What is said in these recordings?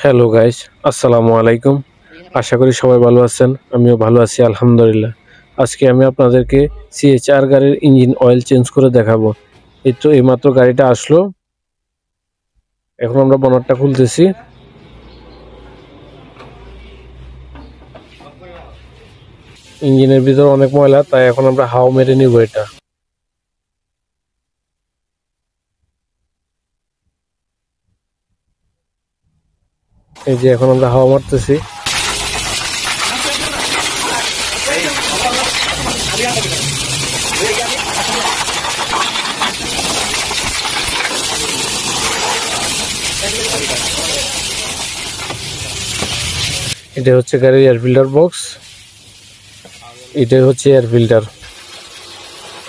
Hello guys, আসসালামু আলাইকুম। আশা করি সবাই ভালো আছেন। আমিও ভালো আছি আলহামদুলিল্লাহ। আজকে আমি আপনাদেরকে সিএচআর গাড়ির ইঞ্জিন অয়েল চেঞ্জ করে দেখাবো। এইমাত্র গাড়িটা আসলো। এখন আমরা বনেটটা খুলতেছি। ইঞ্জিনের ভিতর অনেক ময়লা, তাই এখন আমরা হাওয়া মেরে নিব এটা। এই যে এখন আমরা হাওয়া মারতেছি। এটা হচ্ছে গাড়ির এয়ার ফিল্টার বক্স। এটাই হচ্ছে এয়ার ফিল্টার।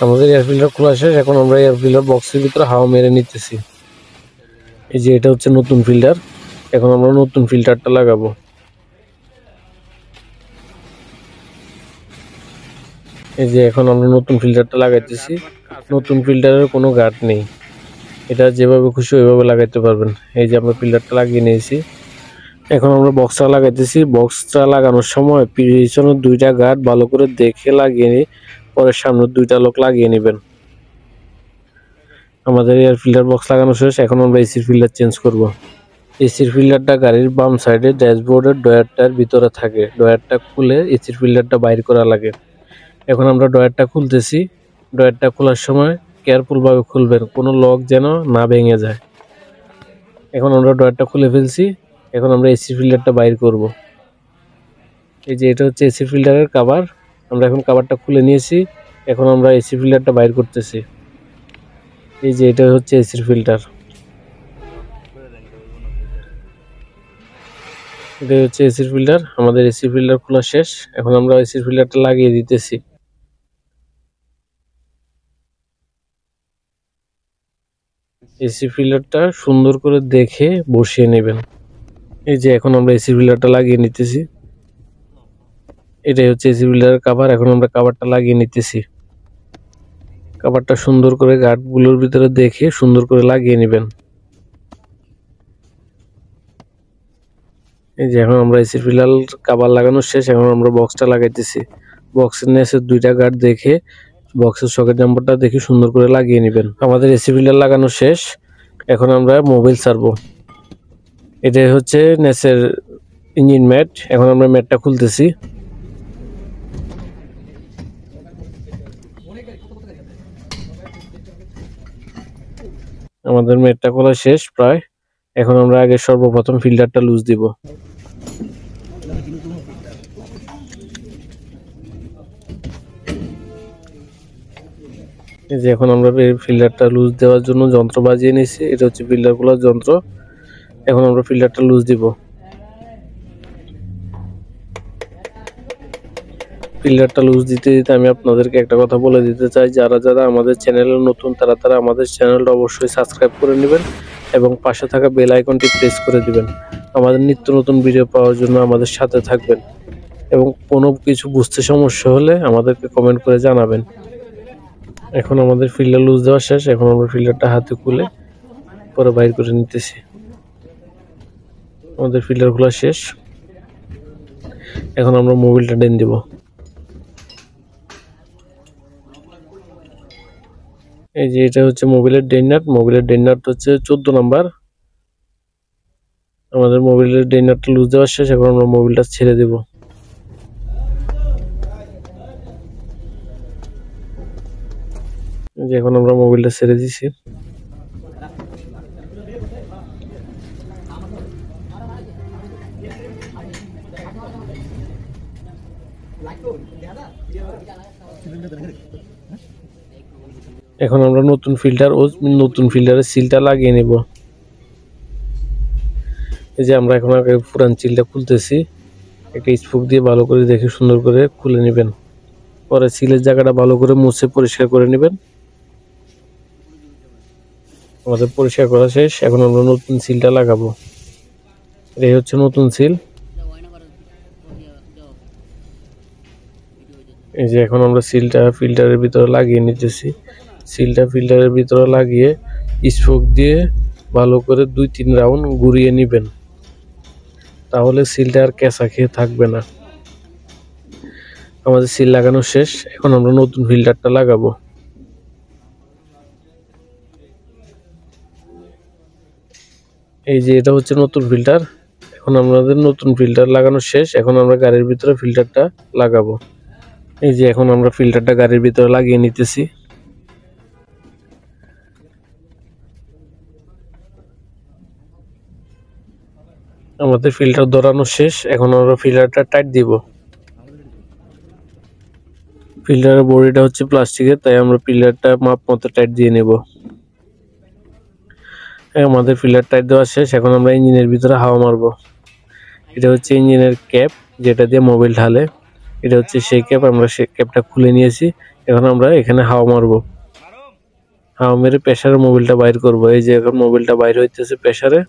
আমাদের এয়ার ফিল্টার খোলা শেষ। এখন আমরা এয়ার ফিল্টার বক্সের ভিতরে হাওয়া মেরে নিতেছি। এই যে এটা হচ্ছে নতুন ফিল্টার। এখন আমরা নতুন ফিল্টারটা লাগাবো। এই যে এখন আমরা নতুন ফিল্টারটা লাগাইতেছি। নতুন ফিল্টারের কোনো গার্ড নেই, এটা যেভাবে খুশি ওইভাবে লাগাইতে পারবেন। এই যে আমরা ফিল্টারটা লাগিয়ে নিয়েছি। এখন আমরা বক্সটা লাগাইতেছি। বক্সটা লাগানোর সময় পিছনের দুইটা গার্ড ভালো করে দেখে লাগিয়ে নিয়ে পরে সামনের দুইটা লক লাগিয়ে নেবেন। আমাদের এয়ার ফিল্টার বক্স লাগানো শেষ। এখন আমরা এসির ফিল্টার চেঞ্জ করব। এসির ফিল্টারটা গাড়ির বাম সাইডে ড্যাশবোর্ডের ডয়ারটার ভিতরে থাকে। ডয়ারটা খুলে এসির ফিল্টারটা বাইর করা লাগে। এখন আমরা ডয়ারটা খুলতেছি। ডয়ারটা খোলার সময় কেয়ারফুল ভাবে খুলবেন, কোনো লক যেন না ভেঙে যায়। এখন আমরা ডয়ারটা খুলে ফেলছি। এখন আমরা এসি ফিল্টারটা বাইর করব। এই যে এটা হচ্ছে এসি ফিল্টারের কভার। আমরা এখন কভারটা খুলে নিয়েছি। এখন আমরা এসি ফিল্টারটা বাইর করতেছি। এই যে এটা হচ্ছে এসির ফিল্টার। এটা হচ্ছে এসির ফিল্টার। আমাদের এসি ফিল্টার খোলা শেষ। এখন আমরা এসির ফিল্টারটা লাগিয়ে দিতেছি। এসি ফিল্টারটা সুন্দর করে দেখে বসিয়ে নেবেন। এই যে এখন আমরা এসি ফিল্টারটা লাগিয়ে নিতেছি। এটাই হচ্ছে এসি ফিল্টারের কভার। এখন আমরা কভারটা লাগিয়ে নিতেছি। কভারটা সুন্দর করে গার্ডগুলোর ভিতরে দেখে সুন্দর করে লাগিয়ে নেবেন। এই যে এখন আমরা এসি ফিল্টার কভার লাগানো শেষ। এখন আমরা বক্সটা লাগাইতেছি। বক্সের নিচে দুইটা গার্ড দেখে বক্সের সকেট নাম্বারটা দেখে সুন্দর করে লাগিয়ে নেবেন। আমাদের এসি ফিল্টার লাগানো শেষ। এখন আমরা মোবিল ছাড়বো। এটাই হচ্ছে নেসের ইঞ্জিন ম্যাট। এখন আমরা ম্যাটটা খুলতেছি। আমাদের ম্যাটটা খোলা শেষ প্রায়। এখন আমরা আগে সর্বপ্রথম ফিল্টারটা লুজ দিব। এই যে এখন আমরা ফিল্টারটা লুজ দেওয়ার জন্য যন্ত্র বাজিয়ে নিয়েছি। এটা হচ্ছে ফিল্টার খোলার যন্ত্র। এখন আমরা ফিল্টারটা লুজ দিব। ফিল্টারটা লুজ দিতে দিতে আমি আপনাদেরকে একটা কথা বলে দিতে চাই, যারা যারা আমাদের চ্যানেলে নতুন তারা আমাদের চ্যানেলটা অবশ্যই সাবস্ক্রাইব করে নেবেন এবং পাশে থাকা বেল আইকনটি প্রেস করে দিবেন। আমাদের নিত্য নতুন ভিডিও পাওয়ার জন্য আমাদের সাথে থাকবেন এবং কোনো কিছু বুঝতে সমস্যা হলে আমাদেরকে কমেন্ট করে জানাবেন। এখন আমাদের ফিল্টার লুজ দেওয়া শেষ। এখন আমরা ফিল্টারটা হাতে খুলে পরে বাইর করে নিতেছি। আমাদের ফিল্টার খোলা শেষ। এখন আমরা মোবিলটা টেন দিব। এই যে এটা হচ্ছে মোবিলের ডেন নাট। মোবিলের ডেন নাট হচ্ছে 14 নাম্বার। আমাদের মোবিলের ডেন নাটটা লুজ দেওয়া শেষ। এখন আমরা মোবিলটা ছেড়ে দেব। এই যে এখন আমরা মোবিলটা ছেড়ে দিছি। এখন আমরা নতুন ফিল্টার ও নতুন ফিল্টারের সিলটা লাগিয়ে নেব। এই যে আমরা এখন আগে পুরান সিলটা খুলতেছি। একটা স্পুক দিয়ে ভালো করে দেখে সুন্দর করে খুলে নেবেন। পরে সিলের জায়গাটা ভালো করে মুছে পরিষ্কার করে নেবেন। আমাদের পরিষ্কার করা শেষ। এখন আমরা নতুন সিলটা লাগাবো। এই হচ্ছে নতুন সিল। এই যে এখন আমরা সিলটা ফিল্টারের ভিতরে লাগিয়ে নিতেছি। সিলটা ফিল্টারের ভিতরে লাগিয়ে স্পোক দিয়ে ভালো করে 2-3 রাউন্ড ঘুরিয়ে নেবেন। তাহলে সিলটা আর কেঁচা খেয়ে থাকবে না। আমাদের সিল লাগানো শেষ, এখন আমরা নতুন ফিল্টারটা লাগাবো। এই যে এটা হচ্ছে নতুন ফিল্টার। এখন আমাদের নতুন ফিল্টার লাগানো শেষ, এখন আমরা গাড়ির ভিতরে ফিল্টারটা লাগাবো। এই যে এখন আমরা ফিল্টারটা গাড়ির ভিতরে লাগিয়ে নিতেছি। আমাদের ফিল্টার ধরানো শেষ, এখন আমরা ফিল্টারটা টাইট দিব। ফিল্টারের বডিটা হচ্ছে প্লাস্টিকের, তাই আমরা ফিল্টারটা মাপ মতো টাইট দিয়ে নেব। আমাদের ফিল্টার টাইট দেওয়া শেষ, এখন আমরা ইঞ্জিনের ভিতরে হাওয়া মারবো। এটা হচ্ছে ইঞ্জিনের ক্যাপ, যেটা দিয়ে মোবিল ঢালে। এটা হচ্ছে সেই ক্যাপ, আমরা সেই ক্যাপটা খুলে নিয়েছি। এখন আমরা এখানে হাওয়া মারবো। হাওয়া মেরে প্রেসারে মোবিলটা বাইর করব। এই যে এখন মোবিলটা বাইর হইতেছে প্রেসারে।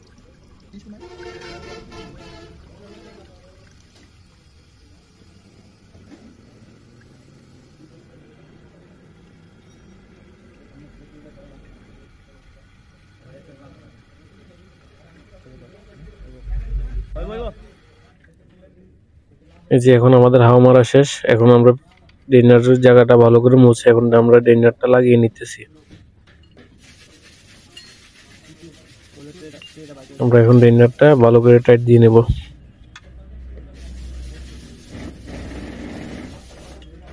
এই যে এখন আমাদের হাওয়া মারা শেষ, এখন আমরা ড্রেনারের জায়গাটা ভালো করে মুছে এখন আমরা ড্রেনারটা লাগিয়ে নিতেছি। আমরা এখন ড্রেনারটা ভালো করে টাইট দিয়ে নেব।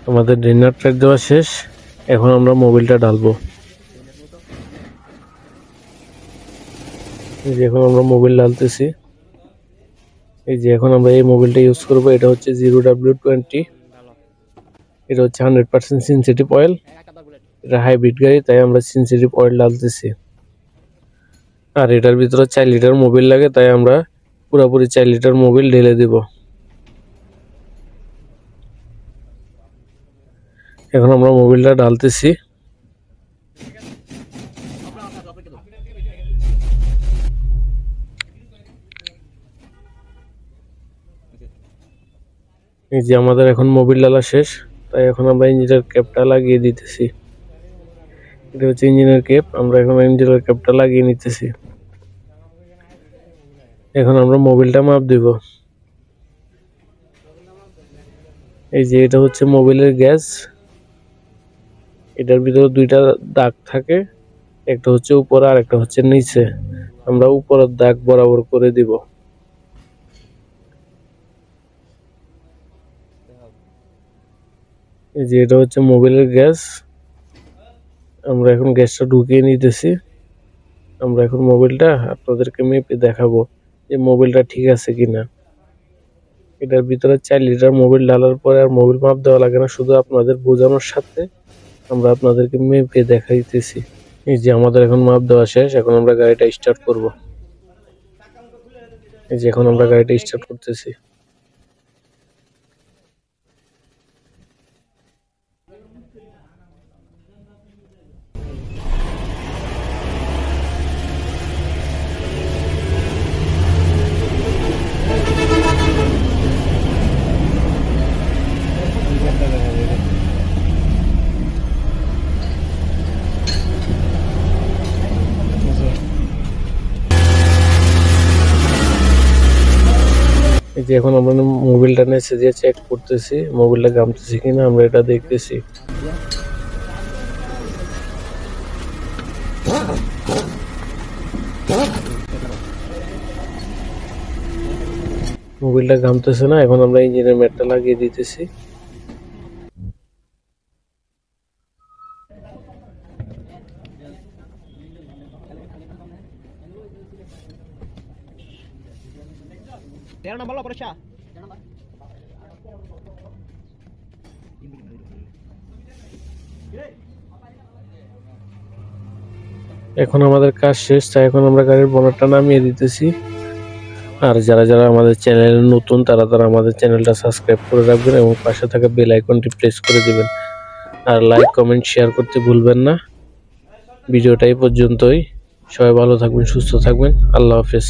আমাদের ড্রেনার টাইট দেওয়া শেষ, এখন আমরা মোবিলটা ঢালবো। এই যে এখন আমরা মোবিল ঢালতেছি। এই যে এখন আমরা এই মোবিলটা ইউজ করব। এটা হচ্ছে 0W20। এটা হচ্ছে 100% সিনথেটিক অয়েল। এটা হাইব্রিড গাড়ি, তাই আমরা সিনথেটিক অয়েল ঢালতেছি। আর এটার ভিতরে 4 লিটার মোবিল লাগে, তাই আমরা পুরোপুরি 4 লিটার মোবিল ঢেলে দিব। এখন আমরা মোবিলটা ঢালতেছি। এই যে আমাদের এখন মোবিল ঢালা শেষ, তাই এখন আমরা ইঞ্জিনের ক্যাপটা লাগিয়ে দিতেছি। এটা হচ্ছে ইঞ্জিনের ক্যাপ, আমরা এখন ইঞ্জিনের ক্যাপটা লাগিয়ে নিতেছি। এখন আমরা মোবিলটা মাপ দিব। এই যে এটা হচ্ছে মোবিলের গ্যাস। এটার ভিতরে দুইটা দাগ থাকে, একটা হচ্ছে উপরে আর একটা হচ্ছে নিচে। আমরা উপরের দাগ বরাবর করে দিব। এই যে এটা হচ্ছে মোবিলের গ্যাস, আমরা এখন গ্যাসটা ঢুকিয়ে নিতেছি। আমরা এখন মোবিলটা আপনাদেরকে মেপে দেখাবো যে মোবিলটা ঠিক আছে কিনা। এটার ভিতরে 4 লিটার মোবিল ঢালার পরে আর মোবিল মাপ দেওয়া লাগে না, শুধু আপনাদের বোঝানোর সাথে আমরা আপনাদেরকে মেপে দেখাইতেছি। এই যে আমাদের এখন মাপ দেওয়া শেষ, এখন আমরা গাড়িটা স্টার্ট করব। এই যে এখন আমরা গাড়িটা স্টার্ট করতেছি। এই যে এখন আমরা মোবিলটা নিচে দিয়ে চেক করতেছি, মোবিলটা গামতেছি কিনা আমরা এটা দেখতেছি। মোবিলটা গামতেছে না, এখন আমরা ইঞ্জিনের ম্যাটটা লাগিয়ে দিতেছি। এখন আমাদের কাজ শেষ, তাই এখন আমরা গাড়ির বনেটটা নামিয়ে দিতেছি। আর যারা যারা আমাদের চ্যানেলে নতুন তারা আমাদের চ্যানেলটা সাবস্ক্রাইব করে রাখবেন এবং পাশে থাকা বেল আইকনটি প্রেস করে দিবেন। আর লাইক কমেন্ট শেয়ার করতে ভুলবেন না। ভিডিওটা এই পর্যন্তই। সবাই ভালো থাকবেন, সুস্থ থাকবেন। আল্লাহ হাফেজ।